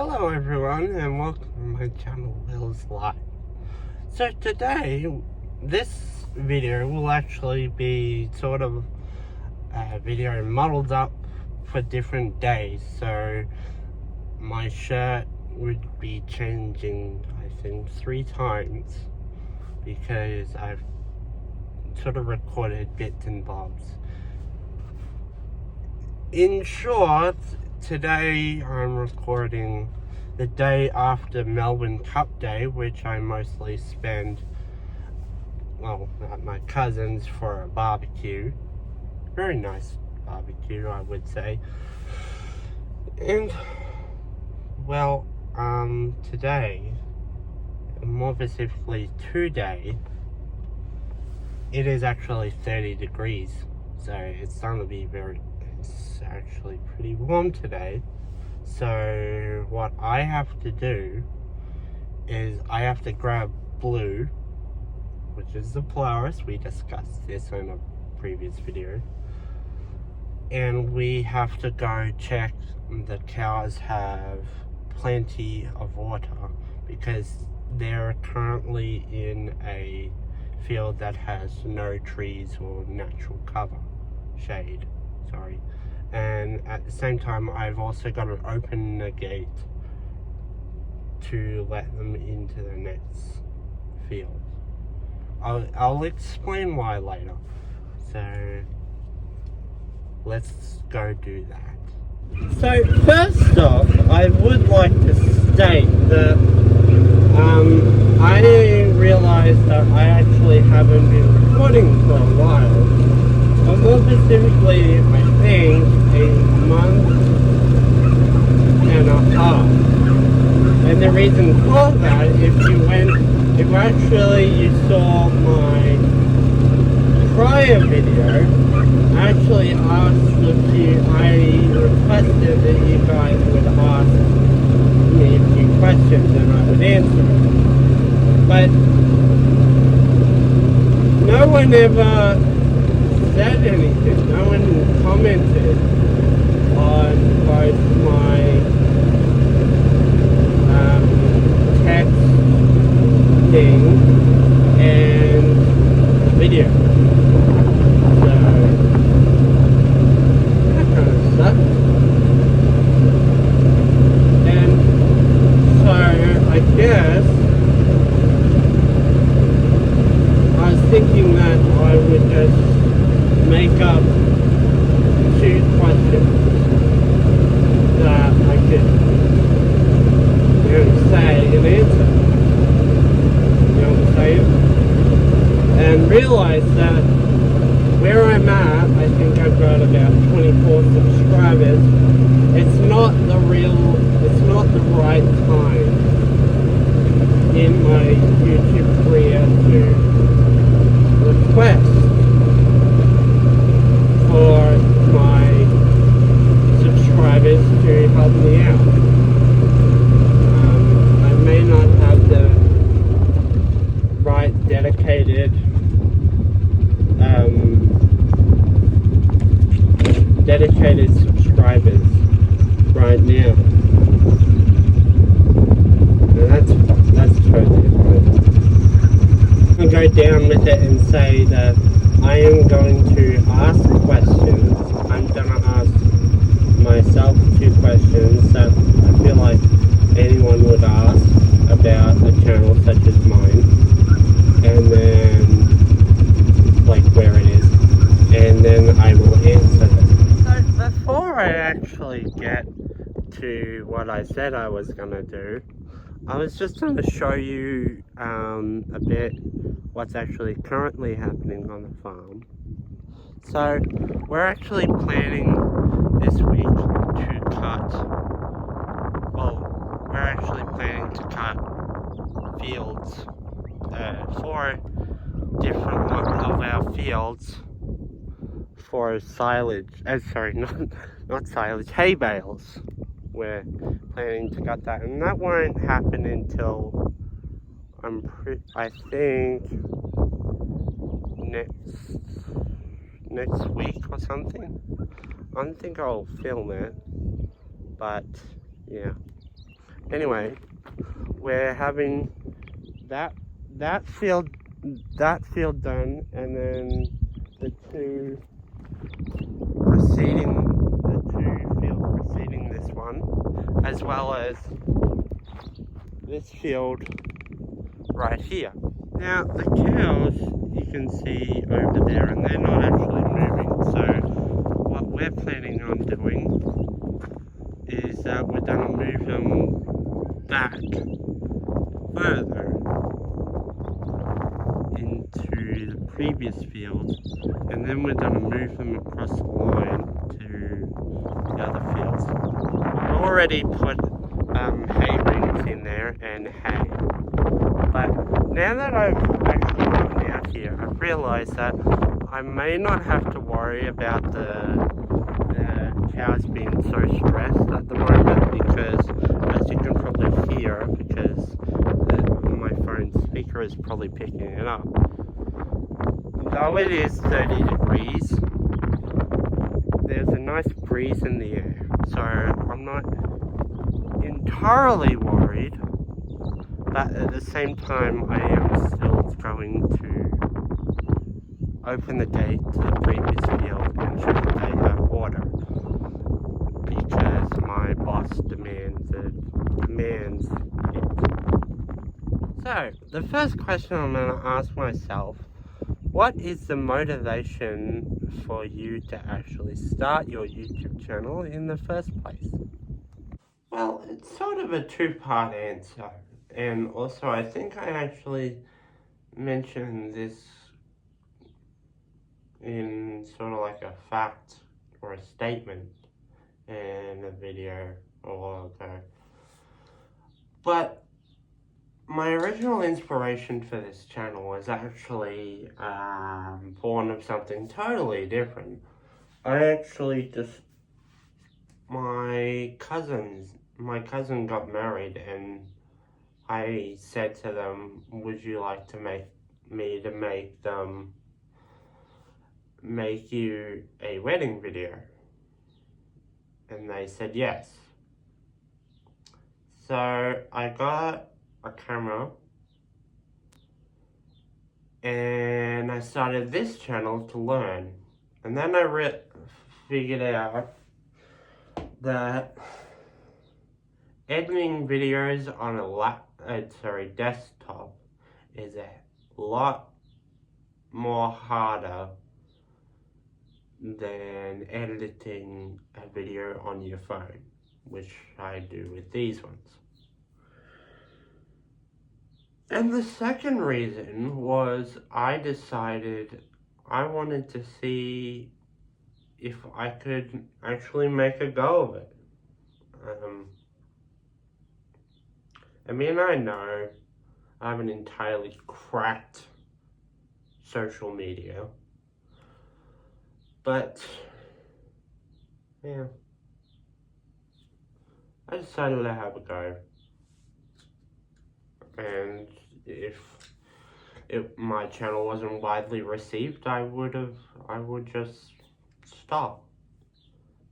Hello everyone and welcome to my channel Will's Life. So today, this video will actually be sort of a video modeled up for different days. So my shirt would be changing I think 3 times because I've sort of recorded bits and bobs. In short, today I'm recording the day after Melbourne Cup Day, which I mostly spend, well, at my cousin's for a barbecue. Very nice barbecue, I would say. And, well, today, more specifically today, it is actually 30 degrees. So it's going to be it's actually pretty warm today. So what I have to do is I have to grab Blue, which is the Polaris. We discussed this in a previous video. And we have to go check the cows have plenty of water because they're currently in a field that has no trees or natural cover, shade, sorry. And at the same time, I've also got to open the gate to let them into the next field. I'll explain why later. So let's go do that. So first off, I would like to state that I realized that I actually haven't been recording for a while. But more specifically, I think a month and a half. And the reason for that, if you saw my prior video, I actually I requested that you guys would ask me a few questions and I would answer. But no one ever said anything. No one commented on both my text thing and the video. So that kind of sucks. And so I guess I was thinking that I would just make up 2 questions that I could, say and answer. You know what I'm saying? And realize that where I'm at, I think I've got about 24 subscribers. It's not the right time in my YouTube career to request for my subscribers to help me out. I may not have the right dedicated subscribers right now. And that's totally fine. I'll go down with it and say that I am going to ask questions. I'm going to ask myself 2 questions that I feel like anyone would ask about a channel such as mine. And then, like where it is. And then I will answer them. So before I actually get to what I said I was going to do, I was just going to show you a bit what's actually currently happening on the farm. So we're actually planning this week to cut, we're actually planning to cut fields, 4 different of our fields for silage, not silage, hay bales. We're planning to cut that, and that won't happen until I think next week or something. I don't think I'll film it, but yeah. Anyway, we're having that field done, and then the two fields preceding this one, as well as this field right here. Now the cows you can see over there, and they're not actually moving, so what we're planning on doing is that we're going to move them back further into the previous field, and then we're going to move them across the line to the other fields. I've already put hay rings in there and hay, but now that I've actually gotten out here, I've realised that I may not have to worry about the cows being so stressed at the moment, because as you can probably hear, because my phone speaker is probably picking it up, though it is 30 degrees, there's a nice breeze in the air, so I'm not entirely worried, but at the same time I am still going to open the gate to the previous field and check if they have water, because my boss demands it. So, the first question I'm going to ask myself, what is the motivation for you to actually start your YouTube channel in the first place? Well, it's sort of a two-part answer, and also I think I actually mentioned this in sort of like a fact or a statement in a video a while ago. But my original inspiration for this channel was actually born of something totally different. My cousin got married, and I said to them, would you like to make you a wedding video? And they said yes. So I got a camera and I started this channel to learn. And then I figured out that editing videos on a desktop is a lot more harder than editing a video on your phone, which I do with these ones. And the second reason was I decided I wanted to see if I could actually make a go of it. I know I haven't entirely cracked social media, but yeah, I decided to have a go. And if my channel wasn't widely received, I would just stop.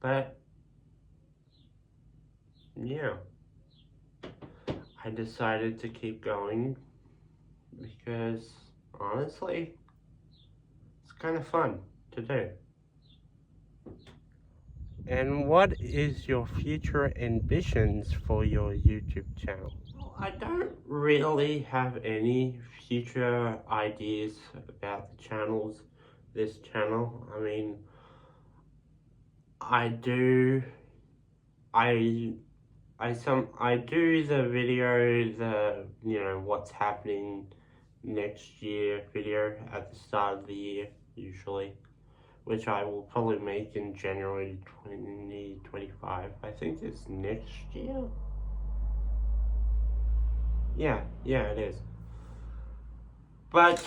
But yeah, I decided to keep going because honestly, it's kind of fun to do. And what is your future ambitions for your YouTube channel? Well, I don't really have any future ideas about this channel. I do the video, what's happening next year video at the start of the year, usually, which I will probably make in January 2025. I think it's next year. Yeah, it is. But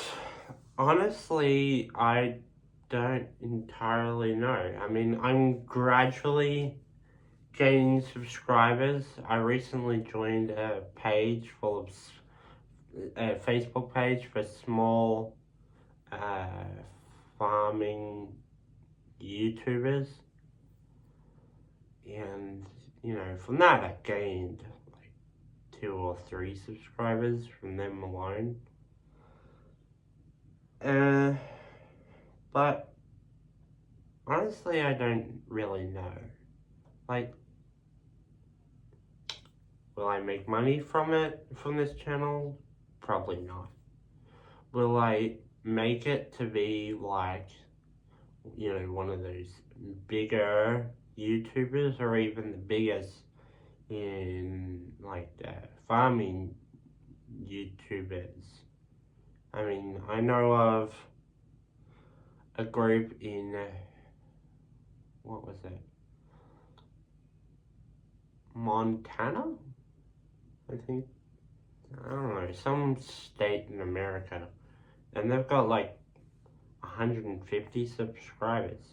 honestly, I don't entirely know. I'm gradually gaining subscribers. I recently joined a Facebook page for small farming YouTubers, and from that I gained like 2 or 3 subscribers from them alone. But honestly, I don't really know. Like, will I make money from this channel? Probably not. Will I make it to be like, you know, one of those bigger YouTubers, or even the biggest in like the farming YouTubers? I mean, I know of a group in, what was it? Montana? I think. I don't know, some state in America. And they've got like 150 subscribers.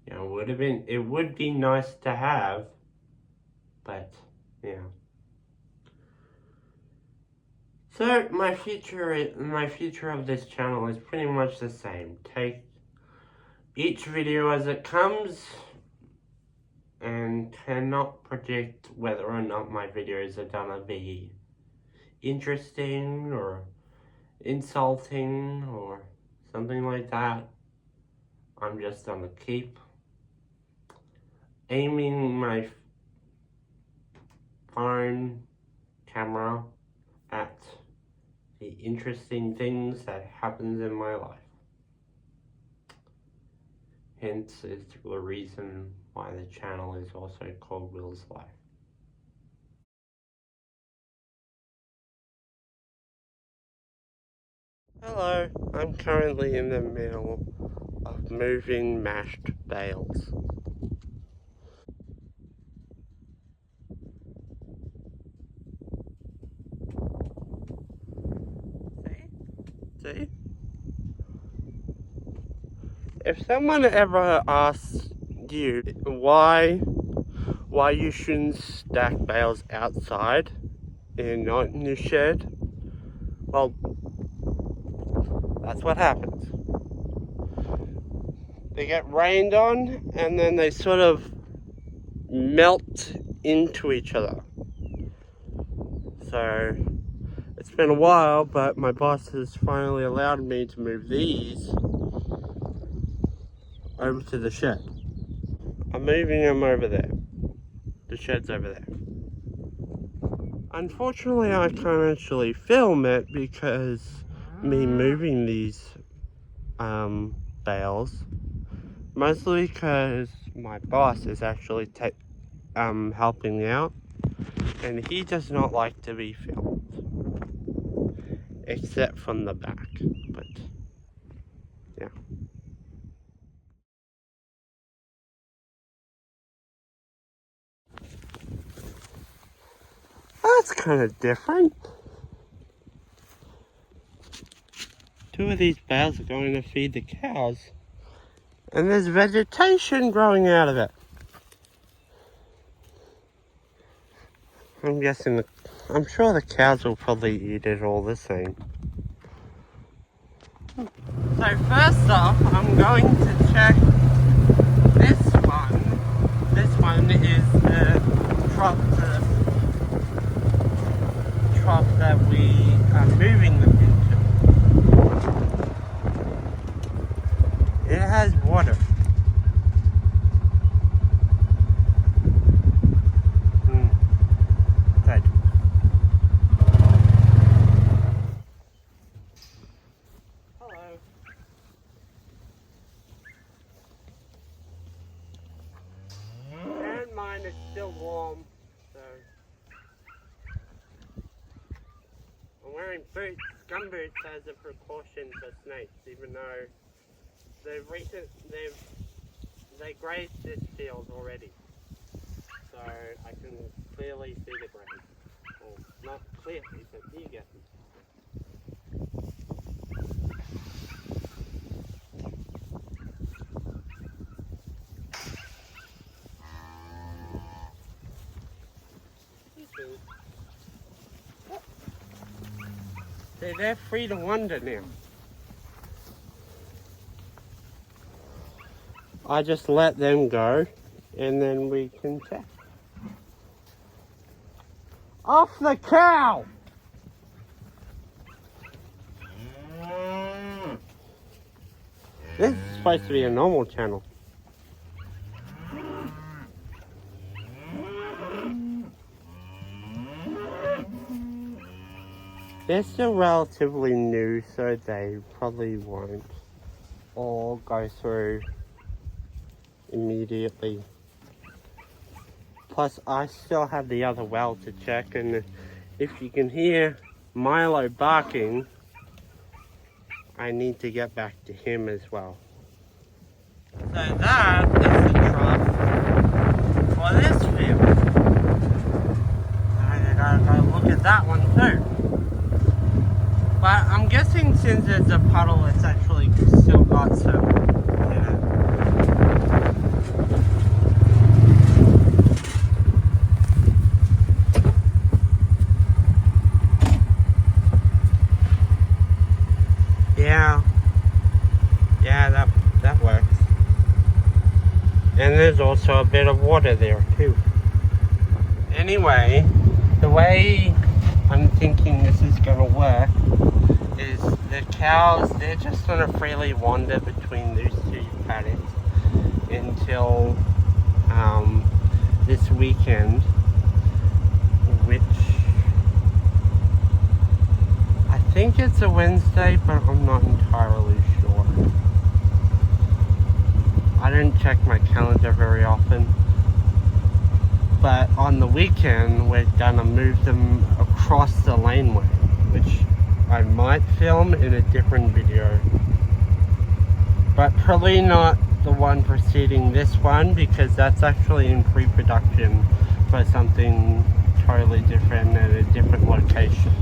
You know, it would be nice to have, but, yeah. So, my future of this channel is pretty much the same. Take each video as it comes, and cannot predict whether or not my videos are gonna be interesting, or insulting, or something like that. I'm just gonna keep aiming my phone camera at the interesting things that happens in my life. Hence is the reason why the channel is also called Will's Life. Hello, I'm currently in the middle of moving mashed bales. See? If someone ever asks you why you shouldn't stack bales outside and not in the shed, well, that's what happens. They get rained on and then they sort of melt into each other. So it's been a while, but my boss has finally allowed me to move these over to the shed. I'm moving them over there. The shed's over there. Unfortunately, I can't actually film it because me moving these bales, mostly because my boss is actually helping out, and he does not like to be filmed, except from the back. But yeah. That's kind of different. 2 of these bales are going to feed the cows, and there's vegetation growing out of it. I'm sure the cows will probably eat it all the same. So first off, I'm going to check this one. This one is the truck that we are moving them into. It has water. Good. Hello. And mine is still warm, so I'm wearing boots, gum boots, as a precaution for snakes, even though they grazed this field already, so I can clearly see the graze. Well, not clearly, but you get it. They're free to wander now. I just let them go, and then we can check. Off the cow! This is supposed to be a normal channel. They're still relatively new, so they probably won't all go through immediately. Plus, I still have the other well to check, and if you can hear Milo barking, I need to get back to him as well. So that is the trough for this field. And you gotta go look at that one too. But I'm guessing since there's a puddle, it's actually still got some, you know. Yeah, that works. And there's also a bit of water there too. Anyway, the way I'm thinking this is gonna work is the cows, they're just gonna freely wander between these two paddocks until this weekend, which I think it's a Wednesday, but I'm not entirely sure. I don't check my calendar very often. But on the weekend, we're gonna move them across the laneway, which I might film in a different video. But probably not the one preceding this one, because that's actually in pre-production for something totally different at a different location.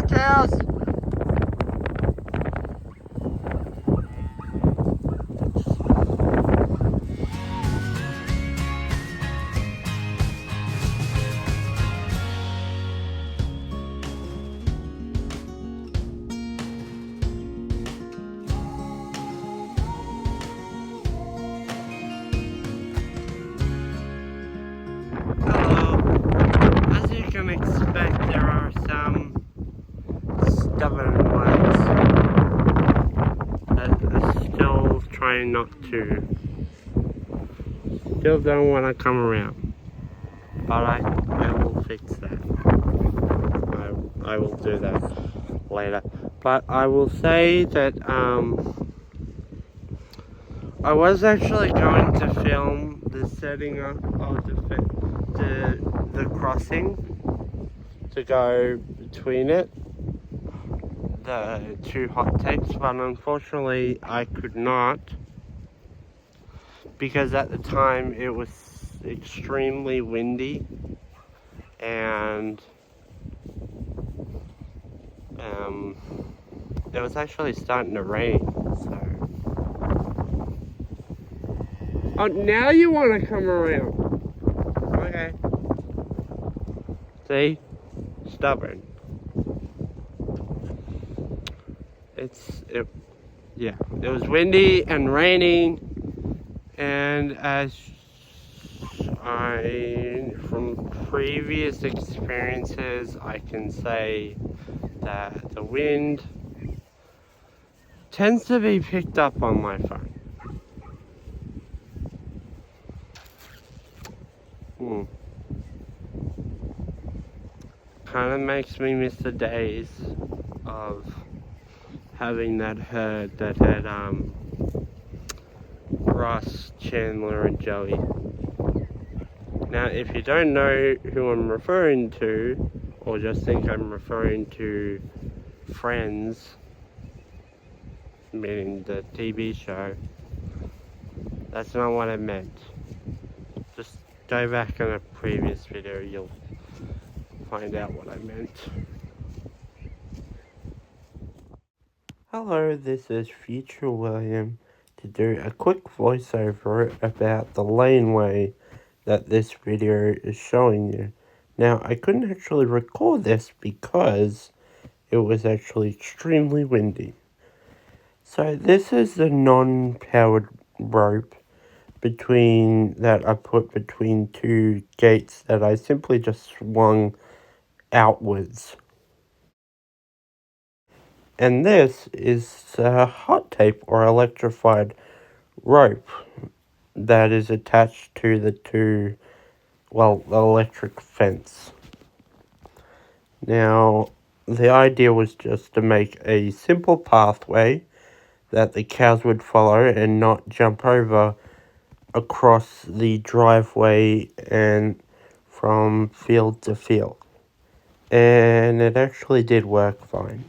Cows. Hello. As you can expect, there are some stubborn ones that are still trying not to, still don't want to come around, but I will fix that. I will do that later. But I will say that I was actually going to film the setting up of the crossing to go between it, the two hot takes, but unfortunately I could not, because at the time it was extremely windy and it was actually starting to rain. So oh, now you want to come around. Okay, see, stubborn. Yeah, it was windy and raining, and as from previous experiences, I can say that the wind tends to be picked up on my phone. Kind of makes me miss the days of having that herd that had Ross, Chandler and Joey. Now if you don't know who I'm referring to, or just think I'm referring to Friends, meaning the TV show, that's not what I meant. Just go back in a previous video, you'll find out what I meant. Hello, this is Future William to do a quick voiceover about the laneway that this video is showing you. Now, I couldn't actually record this because it was actually extremely windy. So this is the non-powered rope that I put between two gates that I simply just swung outwards. And this is hot tape or electrified rope that is attached to the electric fence. Now, the idea was just to make a simple pathway that the cows would follow and not jump over across the driveway and from field to field. And it actually did work fine.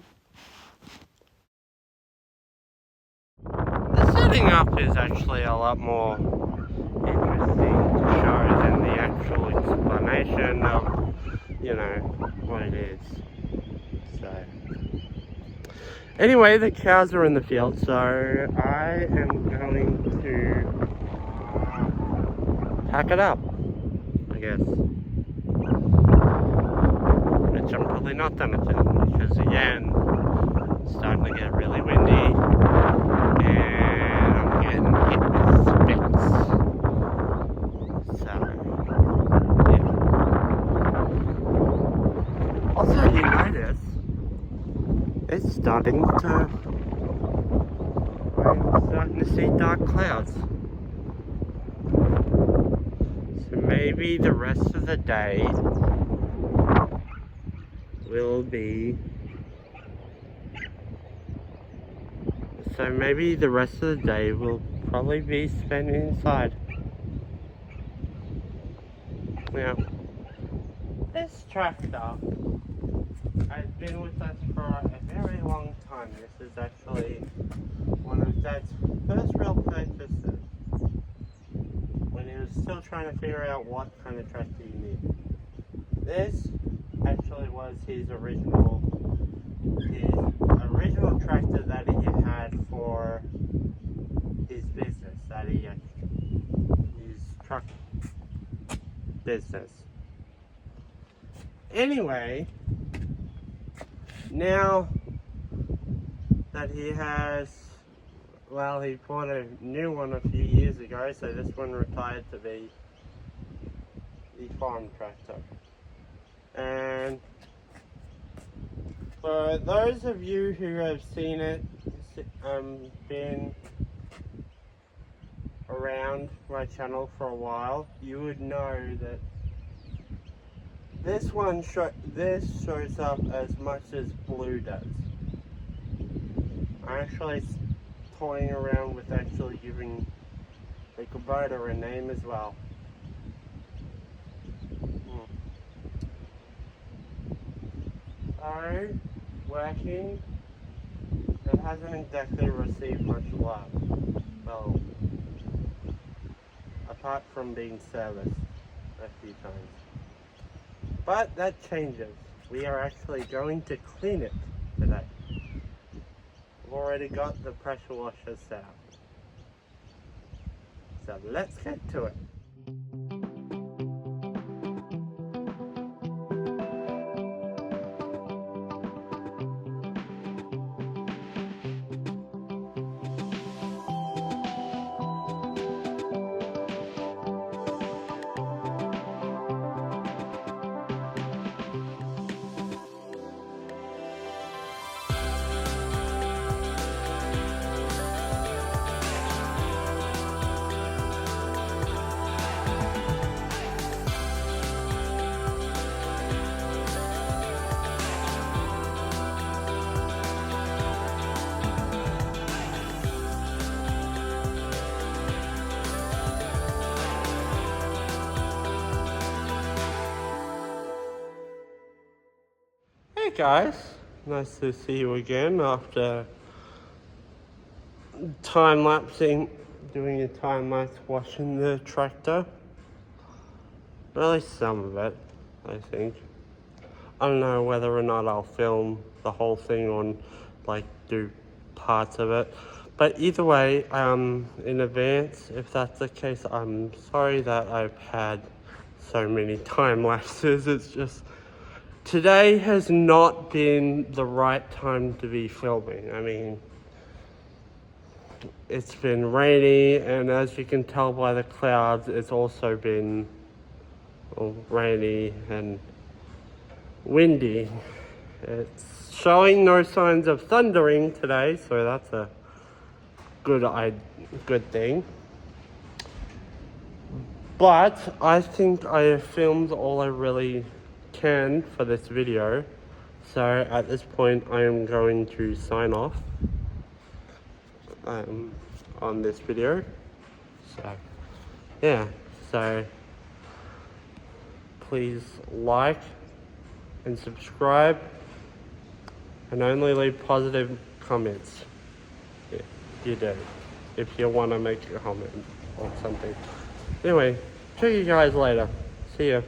The setting up is actually a lot more interesting to show than the actual explanation of, what it is. So, anyway, the cows are in the field, so I am going to pack it up, I guess. Which I'm probably not gonna do, because again, it's starting to get really windy, and I'm getting hit with spits. So, yeah. Also, you notice, it's starting to, I'm starting to see dark clouds. So maybe the rest of the day will be, we'll probably be spent inside. Now, this tractor has been with us for a very long time. This is actually one of Dad's first real purchases when he was still trying to figure out what kind of tractor you need. This actually was his original tractor that he had for his business, his truck business. Anyway, now that he bought a new one a few years ago, so this one retired to be the farm tractor. And for those of you who have seen it, been around my channel for a while, you would know that this shows up as much as blue does. I'm actually toying around with actually giving the Kubota a name as well. So, working, it hasn't exactly received much love. Well, apart from being serviced a few times. But that changes. We are actually going to clean it today. I've already got the pressure washer set up. So let's get to it. Hey guys, nice to see you again after doing a time lapse washing the tractor. Or at least some of it, I think. I don't know whether or not I'll film the whole thing on, do parts of it. But either way, in advance, if that's the case, I'm sorry that I've had so many time lapses. It's just, today has not been the right time to be filming. I mean, it's been rainy, and as you can tell by the clouds, it's also been rainy and windy. It's showing no signs of thundering today, so that's a good thing. But I think I have filmed all I really can for this video. So at this point, I am going to sign off on this video. So yeah, so please like and subscribe, and only leave positive comments if you do, if you want to make a comment or something. Anyway, check you guys later. See ya.